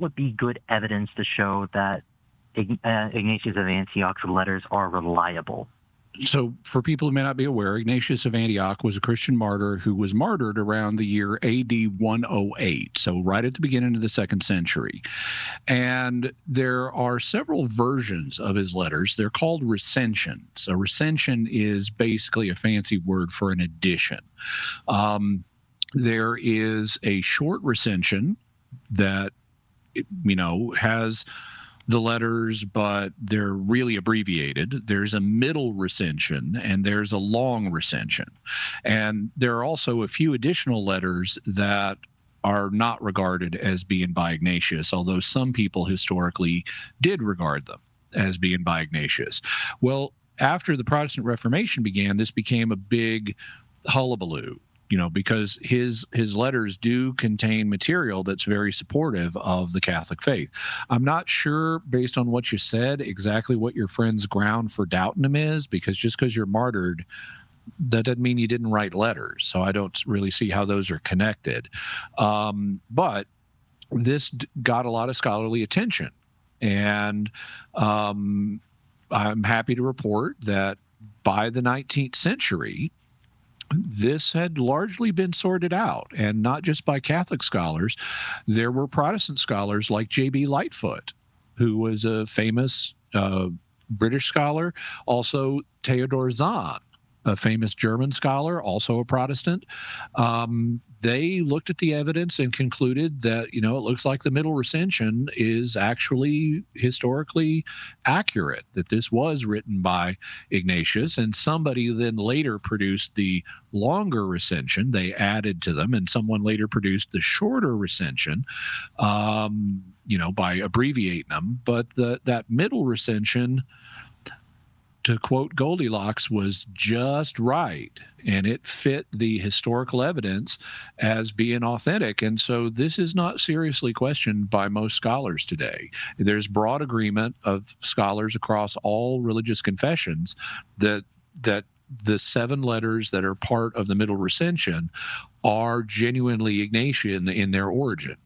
would be good evidence to show that Ignatius of Antioch's letters are reliable? So, for people who may not be aware, Ignatius of Antioch was a Christian martyr who was martyred around the year AD 108, so right at the beginning of the second century. And there are several versions of his letters. They're called recensions. A recension is basically a fancy word for an edition. There is a short recension that, has the letters, but they're really abbreviated. There's a middle recension and there's a long recension. And there are also a few additional letters that are not regarded as being by Ignatius, although some people historically did regard them as being by Ignatius. Well, after the Protestant Reformation began, this became a big hullabaloo, because his letters do contain material that's very supportive of the Catholic faith. I'm not sure, based on what you said, exactly what your friend's ground for doubting him is, because just because you're martyred, that doesn't mean you didn't write letters. So I don't really see how those are connected. But this got a lot of scholarly attention. And I'm happy to report that by the 19th century, this had largely been sorted out, and not just by Catholic scholars. There were Protestant scholars like J.B. Lightfoot, who was a famous British scholar, also Theodor Zahn, a famous German scholar, also a Protestant. They looked at the evidence and concluded that, it looks like the middle recension is actually historically accurate, that this was written by Ignatius, and somebody then later produced the longer recension. They added to them, and someone later produced the shorter recension, by abbreviating them. But that middle recension, to quote Goldilocks, was just right, and it fit the historical evidence as being authentic. And so this is not seriously questioned by most scholars today. There's broad agreement of scholars across all religious confessions that the 7 letters that are part of the middle recension are genuinely Ignatian in their origin.